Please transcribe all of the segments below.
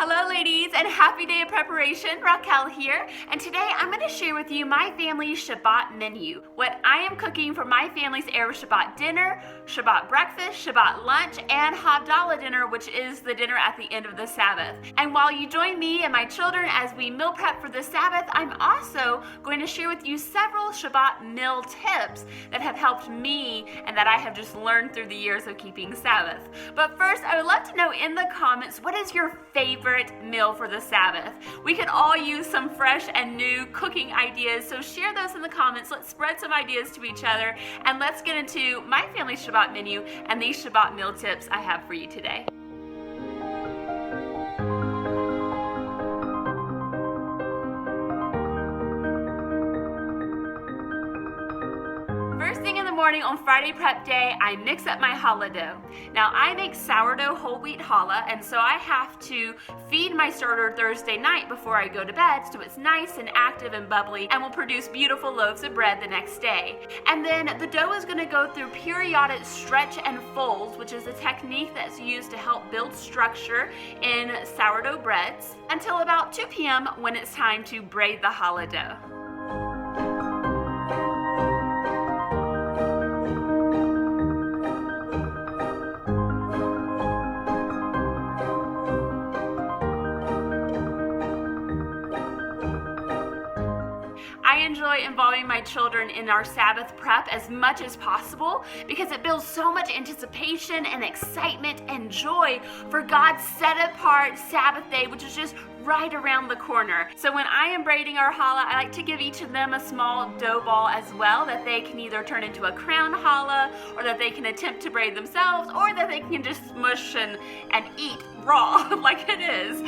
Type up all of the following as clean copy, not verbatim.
Hello ladies, and happy day of preparation. Raquel here, and today I'm going to share with you my family's Shabbat menu. What I am cooking for my family's Erev Shabbat dinner, Shabbat breakfast, Shabbat lunch, and havdalah dinner, which is the dinner at the end of the Sabbath. And while you join me and my children as we meal prep for the Sabbath, I'm also going to share with you several Shabbat meal tips that have helped me and that I have just learned through the years of keeping Sabbath. But first, I would love to know in the comments, what is your favorite meal for the Sabbath? We could all use some fresh and new cooking ideas, so share those in the comments. Let's spread some ideas to each other, and let's get into my family's Shabbat menu and these Shabbat meal tips I have for you today. First thing in the morning on Friday prep day, I mix up my challah dough. Now I make sourdough whole wheat challah, and so I have to feed my starter Thursday night before I go to bed so it's nice and active and bubbly and will produce beautiful loaves of bread the next day. And then the dough is going to go through periodic stretch and folds, which is a technique that's used to help build structure in sourdough breads, until about 2 p.m. when it's time to braid the challah dough. I enjoy involving my children in our Sabbath prep as much as possible because it builds so much anticipation and excitement and joy for God's set-apart Sabbath day, which is just right around the corner. So when I am braiding our challah, I like to give each of them a small dough ball as well that they can either turn into a crown challah, or that they can attempt to braid themselves, or that they can just smush and eat raw like it is.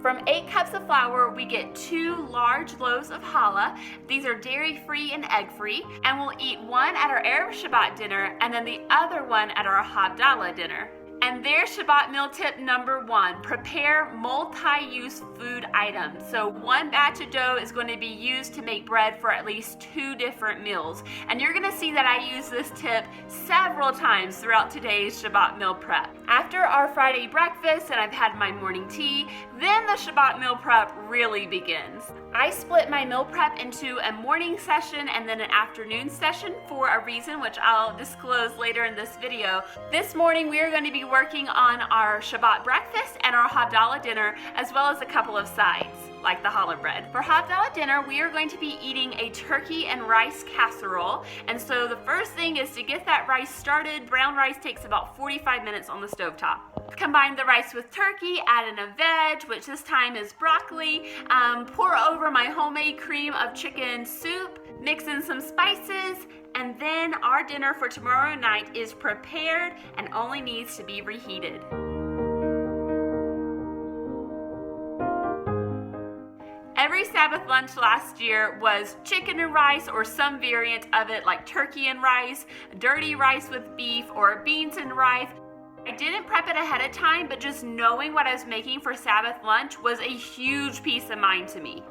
From 8 cups of flour, we get 2 large loaves of challah. These are dairy-free and egg-free, and we'll eat one at our Erev Shabbat dinner and then the other one at our havdalah dinner. And there's Shabbat meal tip number 1, prepare multi-use food items. So one batch of dough is going to be used to make bread for at least 2 different meals. And you're going to see that I use this tip several times throughout today's Shabbat meal prep. After our Friday breakfast and I've had my morning tea, then the Shabbat meal prep really begins. I split my meal prep into a morning session and then an afternoon session for a reason, which I'll disclose later in this video. This morning we are going to be working on our Shabbat breakfast and our havdalah dinner, as well as a couple of sides, like the challah bread. For havdalah dinner, we are going to be eating a turkey and rice casserole. And so the first thing is to get that rice started. Brown rice takes about 45 minutes on the stovetop. Combine the rice with turkey, add in a veg, which this time is broccoli. Pour over my homemade cream of chicken soup, mix in some spices, and then our dinner for tomorrow night is prepared and only needs to be reheated. Every Sabbath lunch last year was chicken and rice or some variant of it, like turkey and rice, dirty rice with beef, or beans and rice. I didn't prep it ahead of time, but just knowing what I was making for Sabbath lunch was a huge peace of mind to me.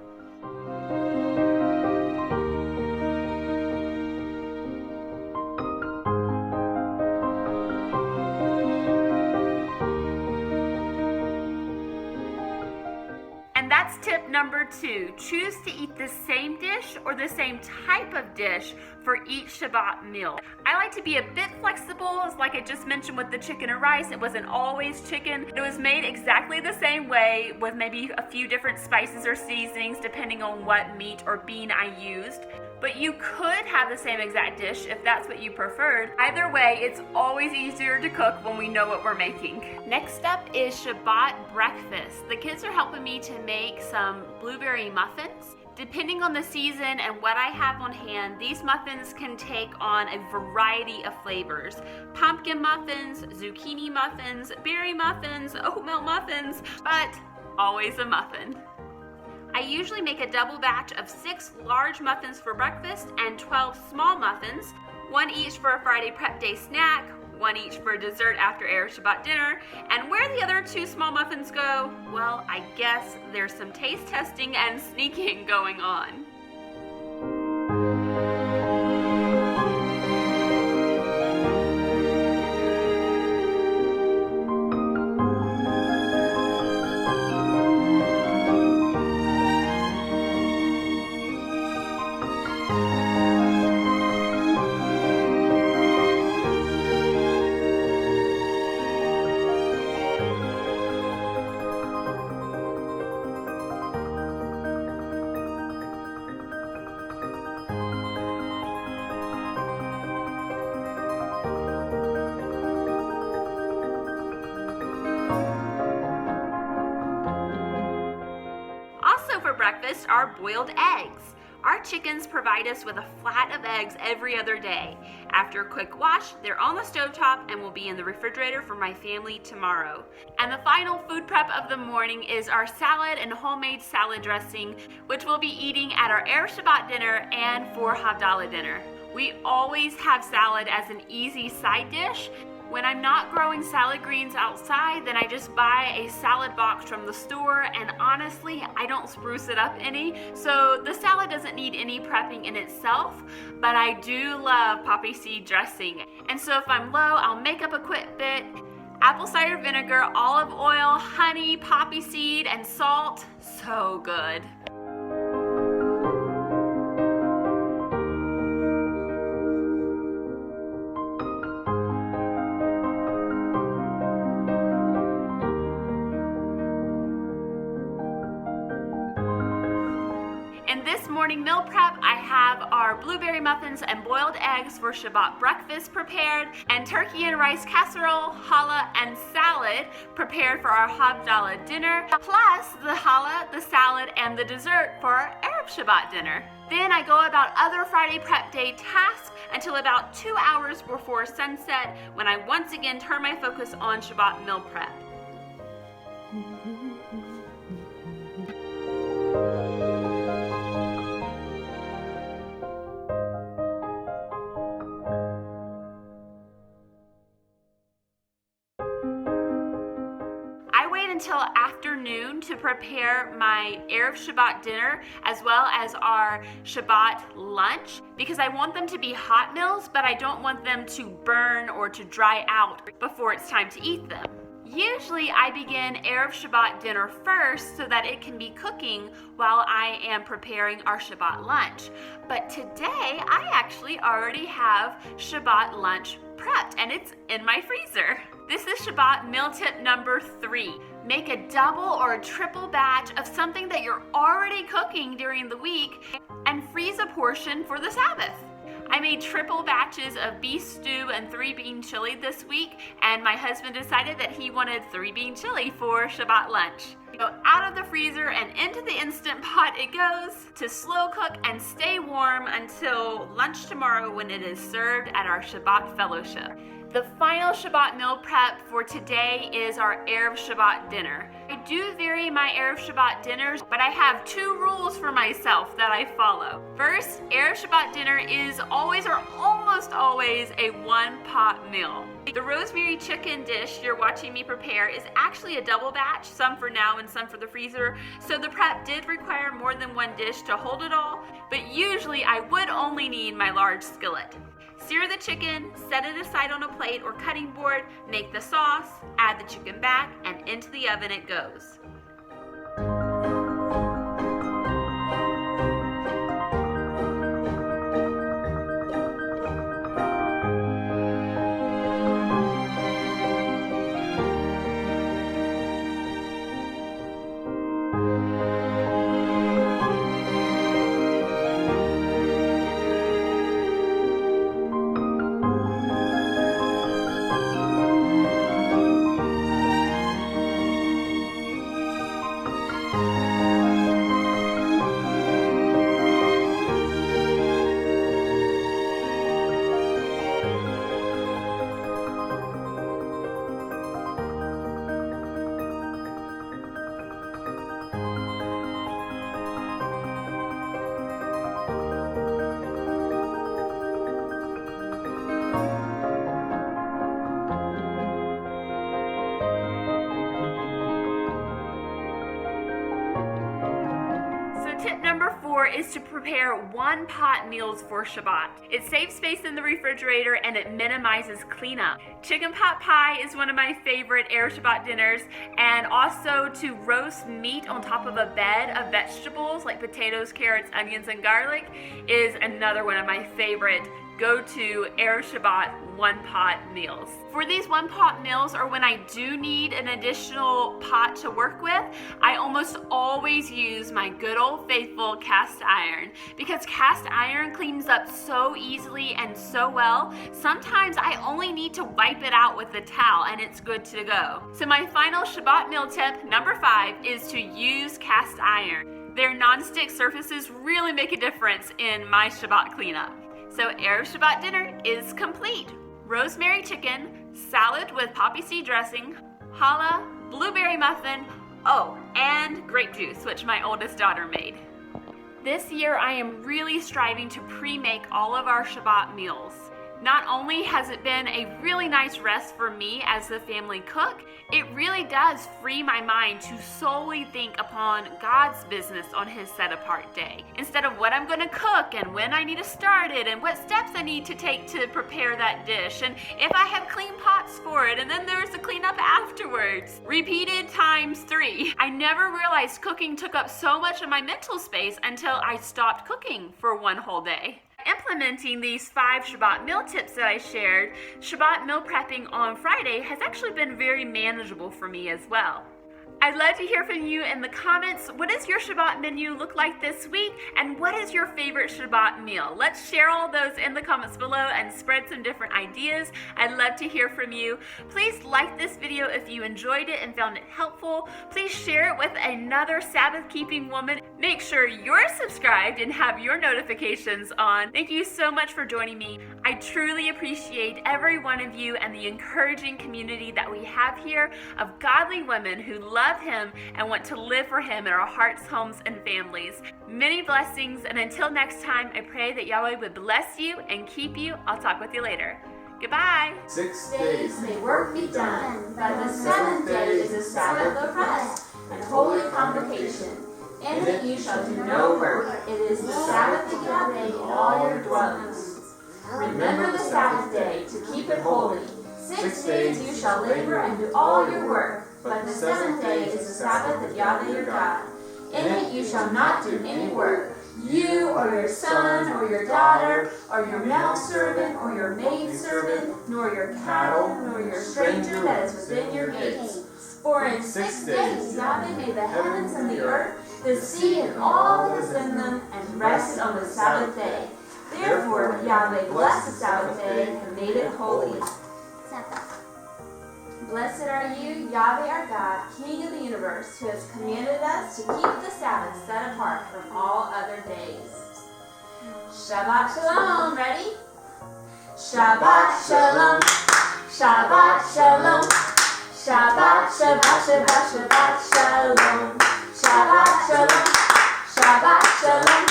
And that's tip Tip number 2, choose to eat the same dish or the same type of dish for each Shabbat meal. I like to be a bit flexible, like I just mentioned with the chicken and rice. It wasn't always chicken. It was made exactly the same way with maybe a few different spices or seasonings depending on what meat or bean I used. But you could have the same exact dish if that's what you preferred. Either way, it's always easier to cook when we know what we're making. Next up is Shabbat breakfast. The kids are helping me to make some blueberry muffins. Depending on the season and what I have on hand, these muffins can take on a variety of flavors. Pumpkin muffins, zucchini muffins, berry muffins, oatmeal muffins, but always a muffin. I usually make a double batch of 6 large muffins for breakfast and 12 small muffins, 1 each for a Friday prep day snack, 1 each for dessert after Erev Shabbat dinner. And where the other 2 small muffins go, well, I guess there's some taste testing and sneaking going on. Breakfast are boiled eggs. Our chickens provide us with a flat of eggs every other day. After a quick wash, they're on the stovetop and will be in the refrigerator for my family tomorrow. And the final food prep of the morning is our salad and homemade salad dressing, which we'll be eating at our Erev Shabbat dinner and for havdalah dinner. We always have salad as an easy side dish. When I'm not growing salad greens outside, then I just buy a salad box from the store, and honestly, I don't spruce it up any, so the salad doesn't need any prepping in itself, but I do love poppy seed dressing. And so if I'm low, I'll make up a quick bit. Apple cider vinegar, olive oil, honey, poppy seed, and salt. So good. In this morning meal prep, I have our blueberry muffins and boiled eggs for Shabbat breakfast prepared, and turkey and rice casserole, challah, and salad prepared for our havdalah dinner, plus the challah, the salad, and the dessert for our Erev Shabbat dinner. Then I go about other Friday prep day tasks until about 2 hours before sunset, when I once again turn my focus on Shabbat meal prep. Until afternoon to prepare my Erev Shabbat dinner as well as our Shabbat lunch, because I want them to be hot meals, but I don't want them to burn or to dry out before it's time to eat them. Usually I begin Erev Shabbat dinner first so that it can be cooking while I am preparing our Shabbat lunch. But today I actually already have Shabbat lunch prepped and it's in my freezer. This is Shabbat meal tip number 3. Make a double or a triple batch of something that you're already cooking during the week and freeze a portion for the Sabbath. I made triple batches of beef stew and 3-bean chili this week, and my husband decided that he wanted 3-bean chili for Shabbat lunch. Go out of the freezer and into the Instant Pot it goes to slow cook and stay warm until lunch tomorrow when it is served at our Shabbat fellowship. The final Shabbat meal prep for today is our Erev Shabbat dinner. I do vary my Erev Shabbat dinners, but I have 2 rules for myself that I follow. First, Erev Shabbat dinner is always or almost always a one-pot meal. The rosemary chicken dish you're watching me prepare is actually a double batch, some for now and some for the freezer, so the prep did require more than one dish to hold it all, but usually I would only need my large skillet. Sear the chicken, set it aside on a plate or cutting board, make the sauce, add the chicken back, and into the oven it goes. is to prepare one-pot meals for Shabbat. It saves space in the refrigerator and it minimizes cleanup. Chicken pot pie is one of my favorite Erev Shabbat dinners, and also to roast meat on top of a bed of vegetables like potatoes, carrots, onions, and garlic is another one of my favorite go-to Erev Shabbat one-pot meals. For these one-pot meals, or when I do need an additional pot to work with, I almost always use my good old faithful cast iron, because cast iron cleans up so easily and so well. Sometimes I only need to wipe it out with a towel and it's good to go. So my final Shabbat meal tip, number 5, is to use cast iron. Their non-stick surfaces really make a difference in my Shabbat cleanup. So Erev Shabbat dinner is complete. Rosemary chicken, salad with poppy seed dressing, challah, blueberry muffin, oh, and grape juice, which my oldest daughter made. This year I am really striving to pre-make all of our Shabbat meals. Not only has it been a really nice rest for me as the family cook, it really does free my mind to solely think upon God's business on His set-apart day, instead of what I'm going to cook and when I need to start it and what steps I need to take to prepare that dish and if I have clean pots for it, and then there's the cleanup afterwards. Repeated times 3. I never realized cooking took up so much of my mental space until I stopped cooking for one whole day. Implementing these 5 Shabbat meal tips that I shared, Shabbat meal prepping on Friday has actually been very manageable for me as well. I'd love to hear from you in the comments. What does your Shabbat menu look like this week? And what is your favorite Shabbat meal? Let's share all those in the comments below and spread some different ideas. I'd love to hear from you. Please like this video if you enjoyed it and found it helpful. Please share it with another Sabbath-keeping woman. Make sure you're subscribed and have your notifications on. Thank you so much for joining me. I truly appreciate every one of you and the encouraging community that we have here of godly women who love Him and want to live for Him in our hearts, homes, and families. Many blessings, and until next time, I pray that Yahweh would bless you and keep you. I'll talk with you later. Goodbye. 6 days may work be done, but the 7th day is a Sabbath of rest and holy convocation. In it you shall do no work. It is the Sabbath of Yahweh in all your dwellings. Remember the Sabbath day to keep it holy. 6 days you shall labor and do all your work, but the 7th day is the Sabbath of Yahweh your God. In it you shall not do any work, you or your son or your daughter or your male servant or your maid servant, nor your cattle, nor your stranger that is within your gates. For in 6 days Yahweh made the heavens and the earth, the sea and all that is in them, and rested on the Sabbath day. Therefore Yahweh blessed the Sabbath day and made it holy. Blessed are you, Yahweh our God, King of the universe, who has commanded us to keep the Sabbath set apart from all other days. Shabbat Shalom. Ready? Shabbat Shalom. Shabbat Shalom. Shabbat, Shabbat, Shabbat, Shabbat Shalom. Shabbat Shalom. Shabbat Shalom.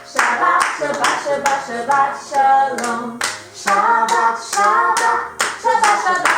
Shabbat, Shabbat, Shabbat, Shabbat Shalom. Shabbat, Shabbat, Shabbat, Shabbat.